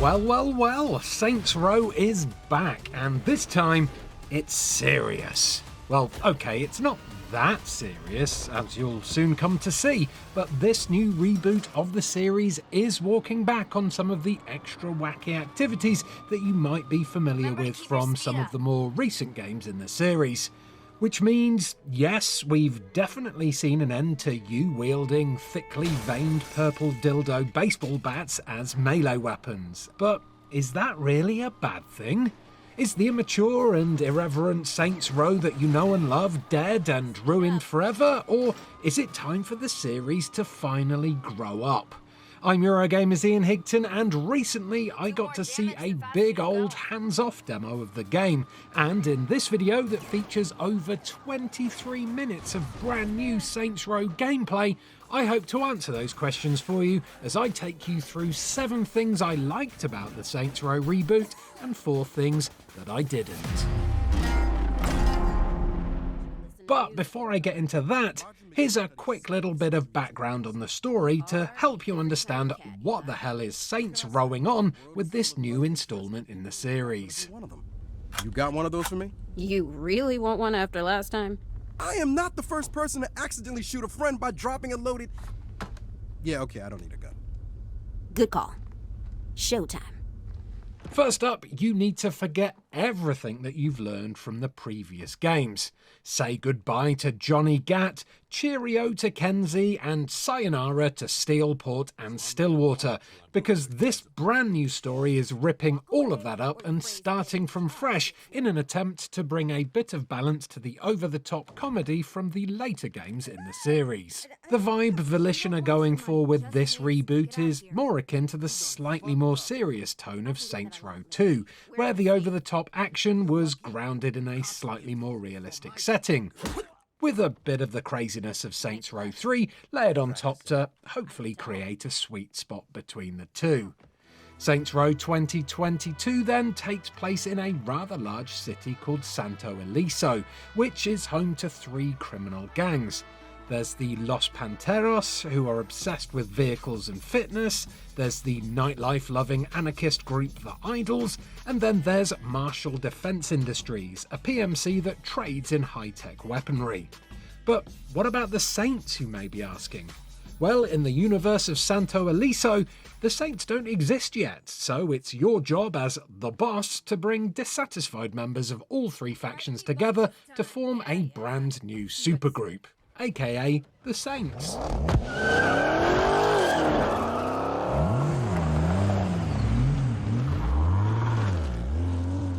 Well, Saints Row is back, and this time, it's serious. Well, okay, it's not that serious, as you'll soon come to see, but this new reboot of the series is walking back on some of the extra wacky activities that you might be familiar with from some of the more recent games in the series. Which means, yes, we've definitely seen an end to you wielding thickly veined purple dildo baseball bats as melee weapons. But is that really a bad thing? Is the immature and irreverent Saints Row that you know and love dead and ruined forever? Or is it time for the series to finally grow up? I'm Eurogamer's Ian Higton, and recently I got to see a big old hands-off demo of the game, and in this video that features over 23 minutes of brand new Saints Row gameplay, I hope to answer those questions for you as I take you through 7 things I liked about the Saints Row reboot and 4 things that I didn't. But before I get into that, here's a quick little bit of background on the story to help you understand what the hell is Saints Rowing on with this new installment in the series. You got one of those for me? You really want one after last time? I am not the first person to accidentally shoot a friend by dropping a loaded... Yeah, okay, I don't need a gun. Good call. Showtime. First up, you need to forget everything that you've learned from the previous games. Say goodbye to Johnny Gat, cheerio to Kenzie, and sayonara to Steelport and Stillwater, because this brand new story is ripping all of that up and starting from fresh in an attempt to bring a bit of balance to the over-the-top comedy from the later games in the series. The vibe Volition are going for with this reboot is more akin to the slightly more serious tone of Saints Row 2, where the over-the-top action was grounded in a slightly more realistic setting, with a bit of the craziness of Saints Row 3 layered on top to hopefully create a sweet spot between the two. Saints Row 2022 then takes place in a rather large city called Santo Ileso, which is home to 3 criminal gangs. There's the Los Panteros, who are obsessed with vehicles and fitness, there's the nightlife-loving anarchist group The Idols, and then there's Marshall Defense Industries, a PMC that trades in high-tech weaponry. But what about the Saints, you may be asking? Well, in the universe of Santo Ileso, the Saints don't exist yet, so it's your job as the boss to bring dissatisfied members of all 3 factions together to form a brand new supergroup, aka the Saints.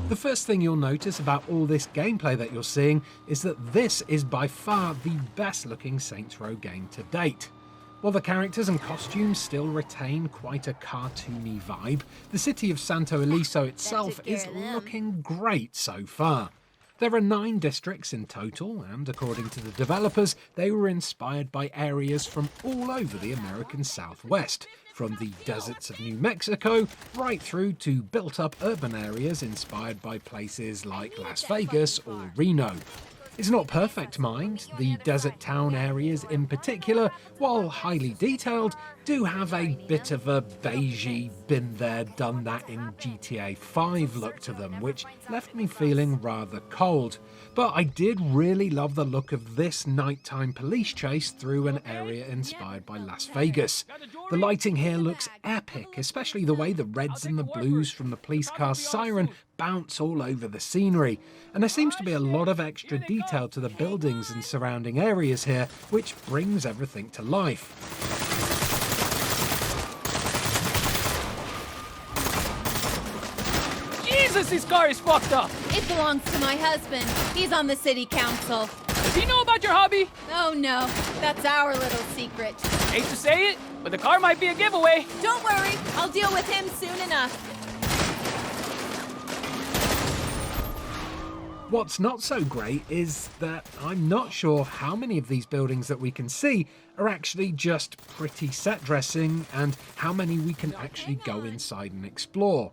The first thing you'll notice about all this gameplay that you're seeing is that this is by far the best looking Saints Row game to date. While the characters and costumes still retain quite a cartoony vibe, the city of Santo Ileso itself is looking great so far. There are 9 districts in total, and according to the developers, they were inspired by areas from all over the American Southwest, from the deserts of New Mexico right through to built-up urban areas inspired by places like Las Vegas or Reno. It's not perfect, mind. The desert town areas in particular, while highly detailed, do have a bit of a beigey, been there, done that in GTA 5 look to them, which left me feeling rather cold. But I did really love the look of this nighttime police chase through an area inspired by Las Vegas. The lighting here looks epic, especially the way the reds and the blues from the police car's siren bounce all over the scenery. And there seems to be a lot of extra detail to the buildings and surrounding areas here, which brings everything to life. Jesus, this car is fucked up! It belongs to my husband. He's on the city council. Does he know about your hobby? Oh no, that's our little secret. Hate to say it, but the car might be a giveaway. Don't worry, I'll deal with him soon enough. What's not so great is that I'm not sure how many of these buildings that we can see are actually just pretty set dressing and how many we can actually go inside and explore.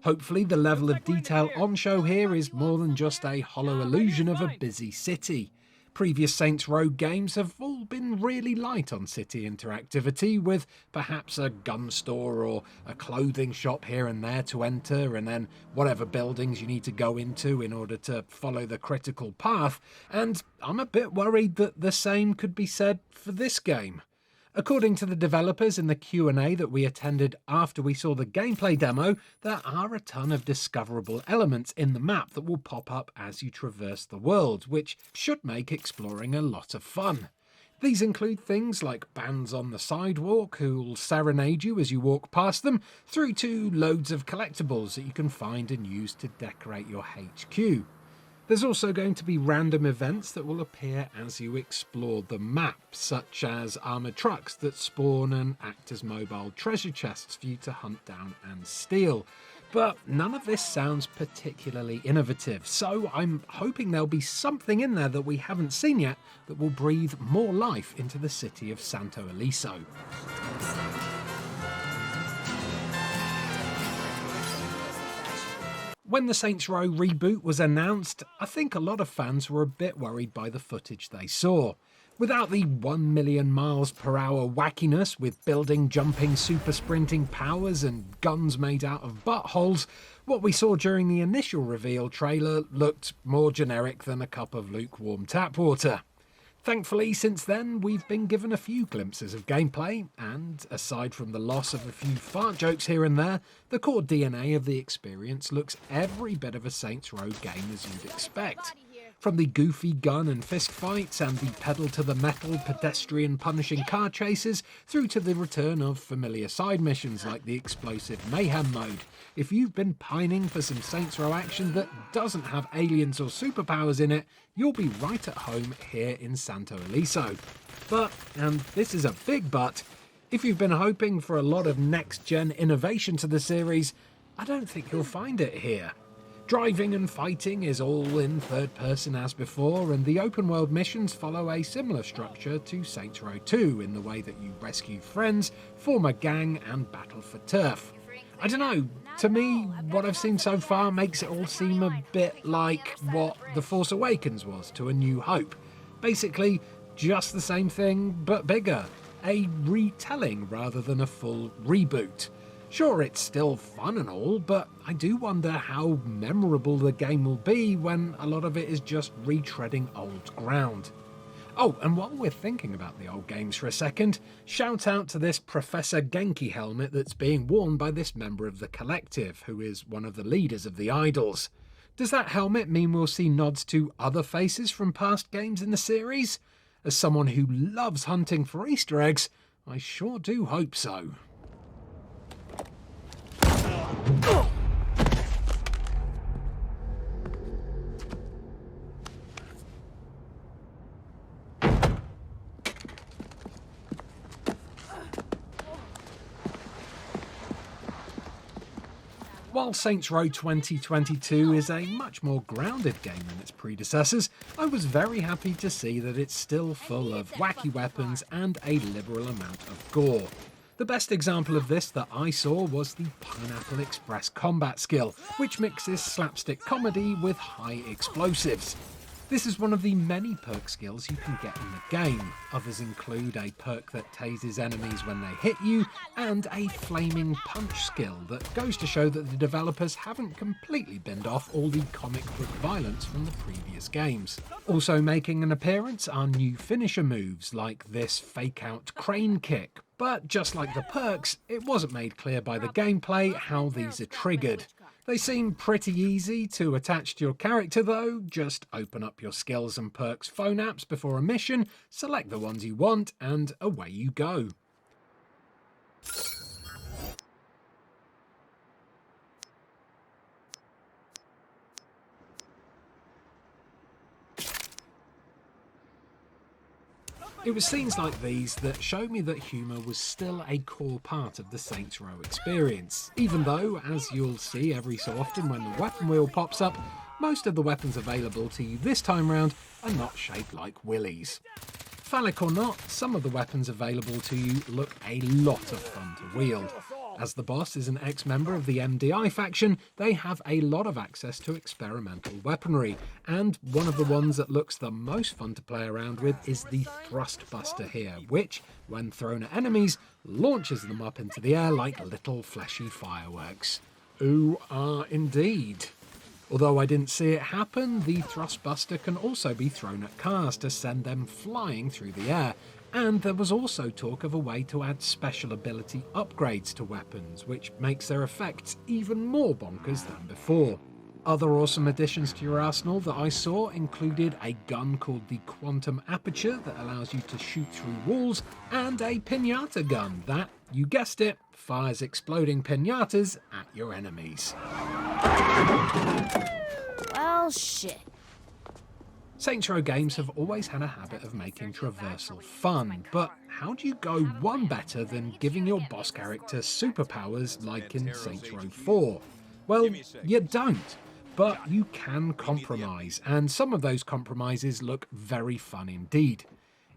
Hopefully the level of detail on show here is more than just a hollow illusion of a busy city. Previous Saints Row games have all been really light on city interactivity, with perhaps a gun store or a clothing shop here and there to enter, and then whatever buildings you need to go into in order to follow the critical path, and I'm a bit worried that the same could be said for this game. According to the developers in the Q&A that we attended after we saw the gameplay demo, there are a ton of discoverable elements in the map that will pop up as you traverse the world, which should make exploring a lot of fun. These include things like bands on the sidewalk who'll serenade you as you walk past them, through to loads of collectibles that you can find and use to decorate your HQ. There's also going to be random events that will appear as you explore the map, such as armoured trucks that spawn and act as mobile treasure chests for you to hunt down and steal. But none of this sounds particularly innovative, so I'm hoping there'll be something in there that we haven't seen yet that will breathe more life into the city of Santo Ileso. When the Saints Row reboot was announced, I think a lot of fans were a bit worried by the footage they saw. Without the 1 million miles per hour wackiness with building, jumping, super sprinting powers and guns made out of buttholes, what we saw during the initial reveal trailer looked more generic than a cup of lukewarm tap water. Thankfully, since then, we've been given a few glimpses of gameplay, and aside from the loss of a few fart jokes here and there, the core DNA of the experience looks every bit of a Saints Row game as you'd expect. From the goofy gun and fist fights and the pedal-to-the-metal pedestrian punishing car chases, through to the return of familiar side missions like the explosive mayhem mode. If you've been pining for some Saints Row action that doesn't have aliens or superpowers in it, you'll be right at home here in Santo Ileso. But, and this is a big but, if you've been hoping for a lot of next-gen innovation to the series, I don't think you'll find it here. Driving and fighting is all in third person as before, and the open world missions follow a similar structure to Saints Row 2 in the way that you rescue friends, form a gang, and battle for turf. I don't know, to me, what I've seen so far makes it all seem a bit like what The Force Awakens was to A New Hope. Basically, just the same thing, but bigger. A retelling rather than a full reboot. Sure, it's still fun and all, but I do wonder how memorable the game will be when a lot of it is just retreading old ground. Oh, and while we're thinking about the old games for a second, shout out to this Professor Genki helmet that's being worn by this member of the collective, who is one of the leaders of the Idols. Does that helmet mean we'll see nods to other faces from past games in the series? As someone who loves hunting for Easter eggs, I sure do hope so. While Saints Row 2022 is a much more grounded game than its predecessors, I was very happy to see that it's still full of wacky weapons and a liberal amount of gore. The best example of this that I saw was the Pineapple Express combat skill, which mixes slapstick comedy with high explosives. This is one of the many perk skills you can get in the game. Others include a perk that tases enemies when they hit you, and a flaming punch skill that goes to show that the developers haven't completely binned off all the comic book violence from the previous games. Also making an appearance are new finisher moves like this fake-out crane kick, but just like the perks, it wasn't made clear by the gameplay how these are triggered. They seem pretty easy to attach to your character though. Just open up your skills and perks phone apps before a mission, select the ones you want, and away you go. It was scenes like these that showed me that humour was still a core part of the Saints Row experience, even though, as you'll see every so often when the weapon wheel pops up, most of the weapons available to you this time round are not shaped like willies. Phallic or not, some of the weapons available to you look a lot of fun to wield. As the boss is an ex-member of the MDI faction, they have a lot of access to experimental weaponry, and one of the ones that looks the most fun to play around with is the Thrust Buster here, which, when thrown at enemies, launches them up into the air like little fleshy fireworks. Ooh, indeed. Although I didn't see it happen, the Thrust Buster can also be thrown at cars to send them flying through the air, and there was also talk of a way to add special ability upgrades to weapons, which makes their effects even more bonkers than before. Other awesome additions to your arsenal that I saw included a gun called the Quantum Aperture that allows you to shoot through walls, and a pinata gun that, you guessed it, fires exploding pinatas at your enemies. Well, shit. Saints Row games have always had a habit of making traversal fun, but how do you go one better than giving your boss character superpowers like in Saints Row 4? Well, you don't, but you can compromise, and some of those compromises look very fun indeed.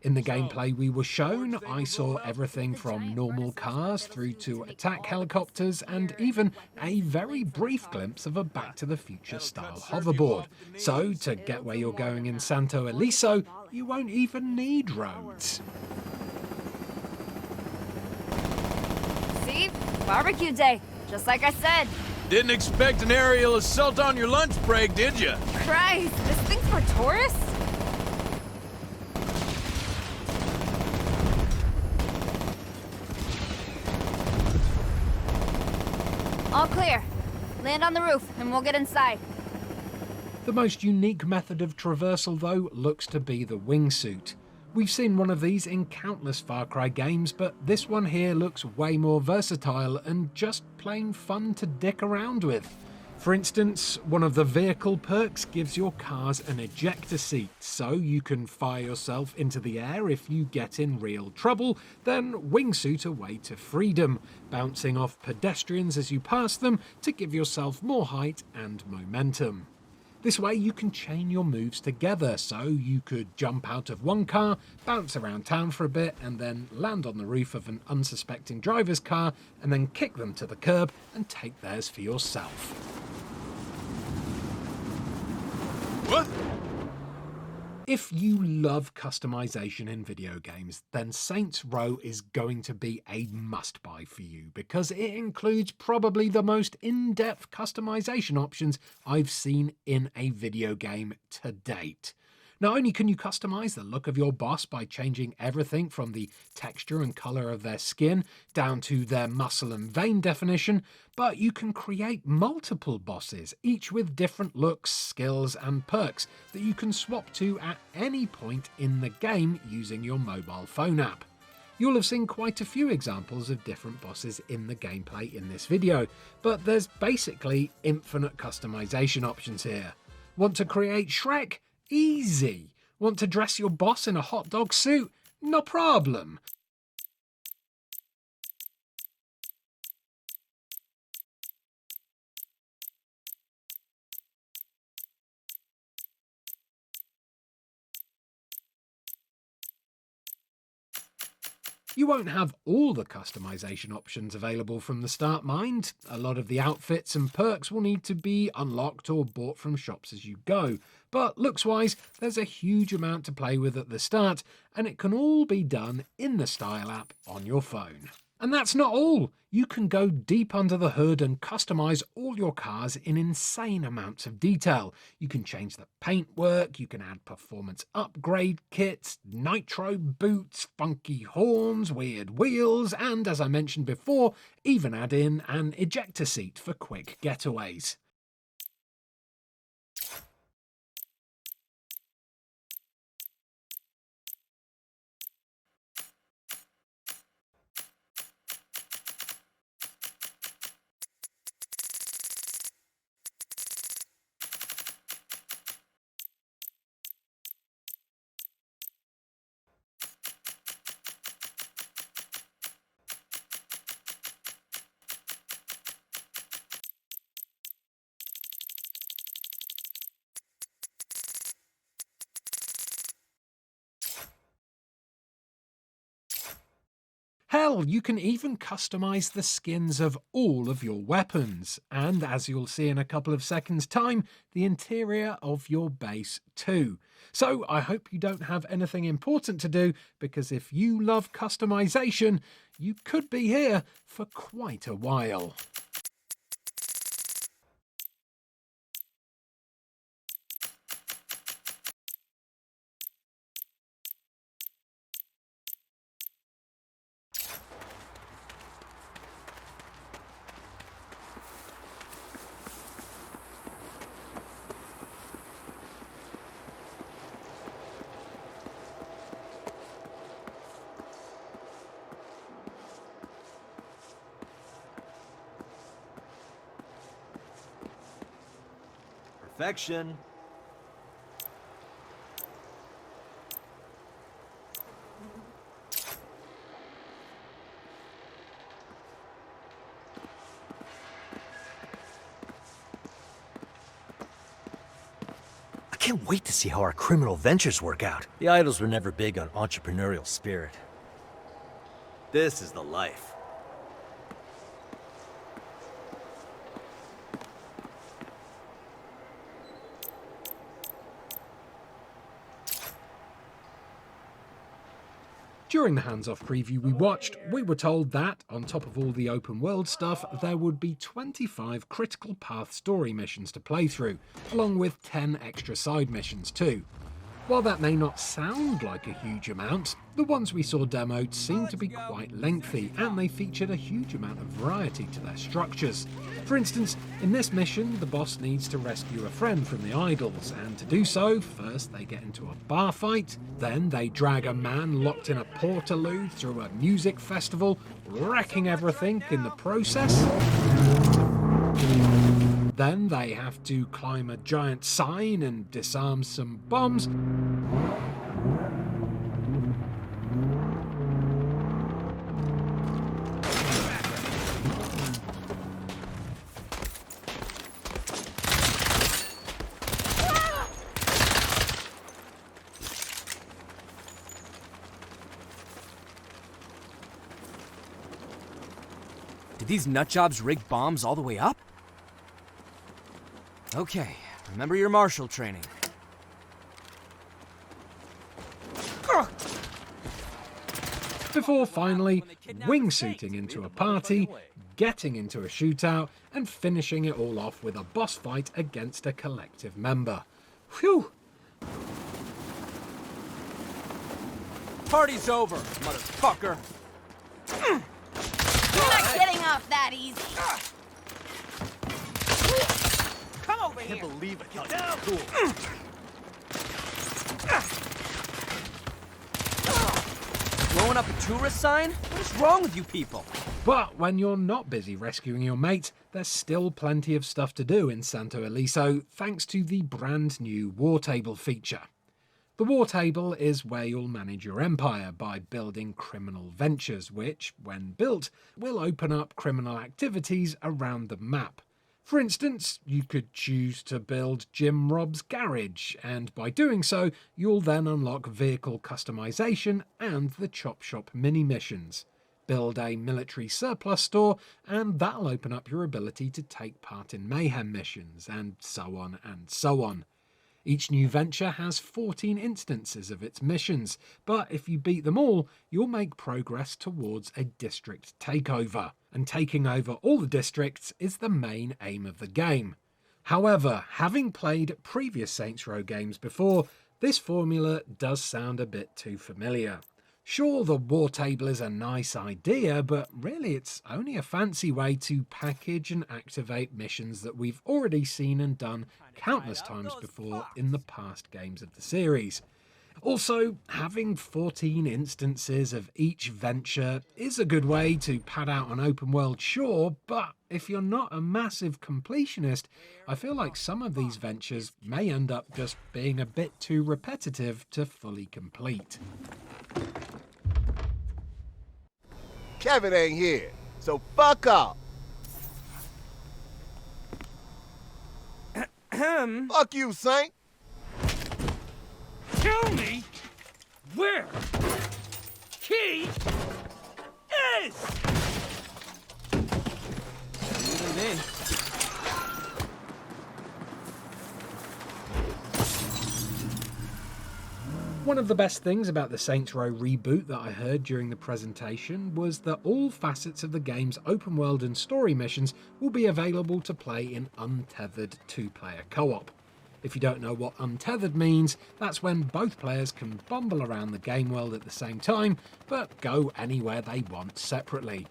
In the gameplay we were shown, I saw everything from normal cars through to attack helicopters and even a very brief glimpse of a Back to the Future style hoverboard. So, to get where you're going in Santo Eliso, you won't even need roads. See? Barbecue day, just like I said. Didn't expect an aerial assault on your lunch break, did you? Christ, this thing's for tourists? All clear. Land on the roof, and we'll get inside. The most unique method of traversal, though, looks to be the wingsuit. We've seen one of these in countless Far Cry games, but this one here looks way more versatile and just plain fun to dick around with. For instance, one of the vehicle perks gives your cars an ejector seat, so you can fire yourself into the air if you get in real trouble, then wingsuit away to freedom, bouncing off pedestrians as you pass them to give yourself more height and momentum. This way you can chain your moves together, so you could jump out of one car, bounce around town for a bit, and then land on the roof of an unsuspecting driver's car, and then kick them to the curb and take theirs for yourself. What? If you love customization in video games, then Saints Row is going to be a must-buy for you because it includes probably the most in-depth customization options I've seen in a video game to date. Not only can you customize the look of your boss by changing everything from the texture and color of their skin down to their muscle and vein definition, but you can create multiple bosses, each with different looks, skills, and perks that you can swap to at any point in the game using your mobile phone app. You'll have seen quite a few examples of different bosses in the gameplay in this video, but there's basically infinite customization options here. Want to create Shrek? Easy. Want to dress your boss in a hot dog suit? No problem. You won't have all the customization options available from the start, mind. A lot of the outfits and perks will need to be unlocked or bought from shops as you go. But looks-wise, there's a huge amount to play with at the start, and it can all be done in the Style app on your phone. And that's not all. You can go deep under the hood and customize all your cars in insane amounts of detail. You can change the paintwork, you can add performance upgrade kits, nitro boots, funky horns, weird wheels, and as I mentioned before, even add in an ejector seat for quick getaways. Hell, you can even customize the skins of all of your weapons, and as you'll see in a couple of seconds' time, the interior of your base too. So I hope you don't have anything important to do, because if you love customization, you could be here for quite a while. Perfection. I can't wait to see how our criminal ventures work out. The idols were never big on entrepreneurial spirit. This is the life. During the hands-off preview we watched, we were told that, on top of all the open world stuff, there would be 25 critical path story missions to play through, along with 10 extra side missions too. While that may not sound like a huge amount, the ones we saw demoed seemed to be quite lengthy, and they featured a huge amount of variety to their structures. For instance, in this mission, the boss needs to rescue a friend from the idols, and to do so, first they get into a bar fight, then they drag a man locked in a portaloo through a music festival, wrecking everything in the process. Then they have to climb a giant sign and disarm some bombs. Did these nutjobs rig bombs all the way up? Okay, remember your martial training. Before finally wingsuiting into a party, getting into a shootout, and finishing it all off with a boss fight against a collective member. Phew! Party's over, motherfucker! You're not getting off that easy. Come over here! I can't believe it. Down. Cool. Blowing up a tourist sign? What is wrong with you people? But when you're not busy rescuing your mate, there's still plenty of stuff to do in Santo Eliso, thanks to the brand new War Table feature. The War Table is where you'll manage your empire by building criminal ventures, which, when built, will open up criminal activities around the map. For instance, you could choose to build Jim Rob's garage, and by doing so, you'll then unlock vehicle customization and the Chop Shop mini-missions. Build a military surplus store, and that'll open up your ability to take part in mayhem missions, and so on and so on. Each new venture has 14 instances of its missions, but if you beat them all, you'll make progress towards a district takeover. And taking over all the districts is the main aim of the game. However, having played previous Saints Row games before, this formula does sound a bit too familiar. Sure, the War Table is a nice idea, but really it's only a fancy way to package and activate missions that we've already seen and done countless times before in the past games of the series. Also, having 14 instances of each venture is a good way to pad out an open world, sure, but if you're not a massive completionist, I feel like some of these ventures may end up just being a bit too repetitive to fully complete. Kevin ain't here, so fuck off. Fuck you, Saint. Tell me where he is. this! One of the best things about the Saints Row reboot that I heard during the presentation was that all facets of the game's open world and story missions will be available to play in untethered two-player co-op. If you don't know what untethered means, that's when both players can bumble around the game world at the same time, but go anywhere they want separately.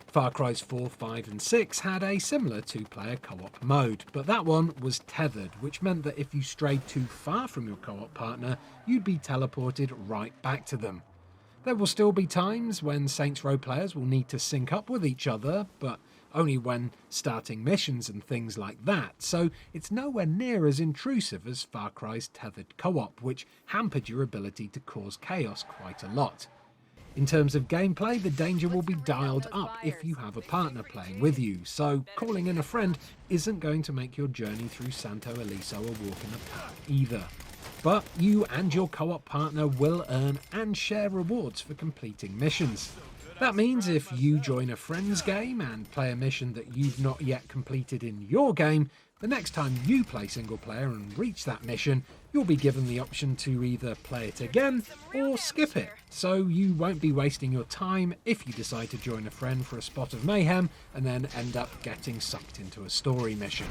Far Cry's 4, 5 and 6 had a similar two-player co-op mode, but that one was tethered, which meant that if you strayed too far from your co-op partner, you'd be teleported right back to them. There will still be times when Saints Row players will need to sync up with each other, but only when starting missions and things like that, so it's nowhere near as intrusive as Far Cry's tethered co-op, which hampered your ability to cause chaos quite a lot. In terms of gameplay, the danger will be dialed up if you have a partner playing with you, so calling in a friend isn't going to make your journey through Santo Eliso a walk in the park either. But you and your co-op partner will earn and share rewards for completing missions. That means if you join a friend's game and play a mission that you've not yet completed in your game, the next time you play single player and reach that mission, you'll be given the option to either play it again or skip it, so you won't be wasting your time if you decide to join a friend for a spot of mayhem and then end up getting sucked into a story mission.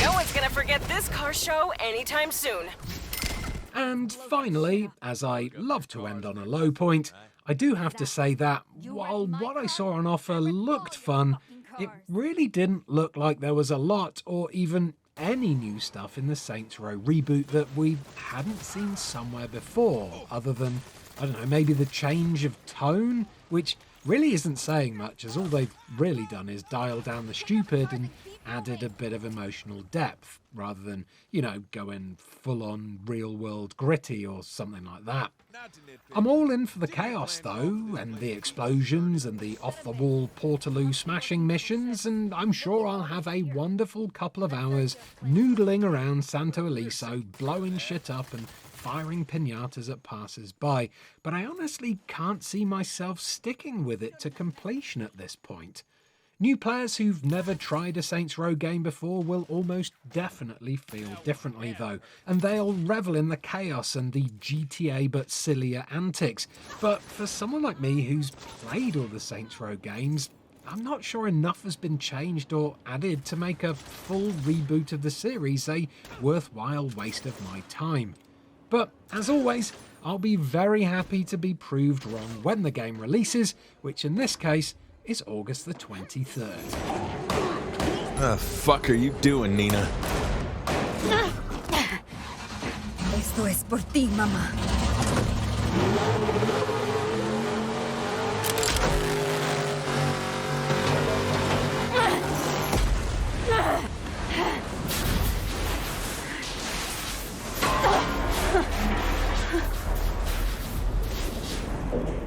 No one's gonna forget this car show anytime soon. And finally, as I love to end on a low point, I do have to say that while what I saw on offer looked fun, it really didn't look like there was a lot or even any new stuff in the Saints Row reboot that we hadn't seen somewhere before, other than, I don't know, maybe the change of tone, which really isn't saying much, as all they've really done is dial down the stupid and added a bit of emotional depth, rather than, you know, going full-on real-world gritty or something like that. I'm all in for the chaos, though, and the explosions and the off-the-wall Portaloo smashing missions, and I'm sure I'll have a wonderful couple of hours noodling around Santo Eliso, blowing shit up and firing piñatas at passers-by, but I honestly can't see myself sticking with it to completion at this point. New players who've never tried a Saints Row game before will almost definitely feel differently though, and they'll revel in the chaos and the GTA but sillier antics. But for someone like me who's played all the Saints Row games, I'm not sure enough has been changed or added to make a full reboot of the series a worthwhile waste of my time. But as always, I'll be very happy to be proved wrong when the game releases, which in this case is August the 23rd. The fuck are you doing, Nina? Esto es por ti, mamá.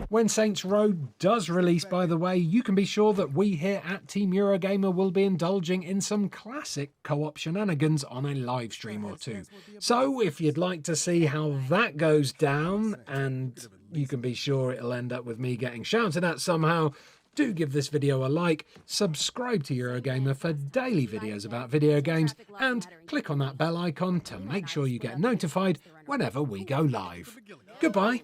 When Saints Row does release, by the way, you can be sure that we here at Team Eurogamer will be indulging in some classic co-op shenanigans on a live stream or two. So if you'd like to see how that goes down, and you can be sure it'll end up with me getting shouted at somehow, do give this video a like, subscribe to Eurogamer for daily videos about video games, and click on that bell icon to make sure you get notified whenever we go live. Goodbye.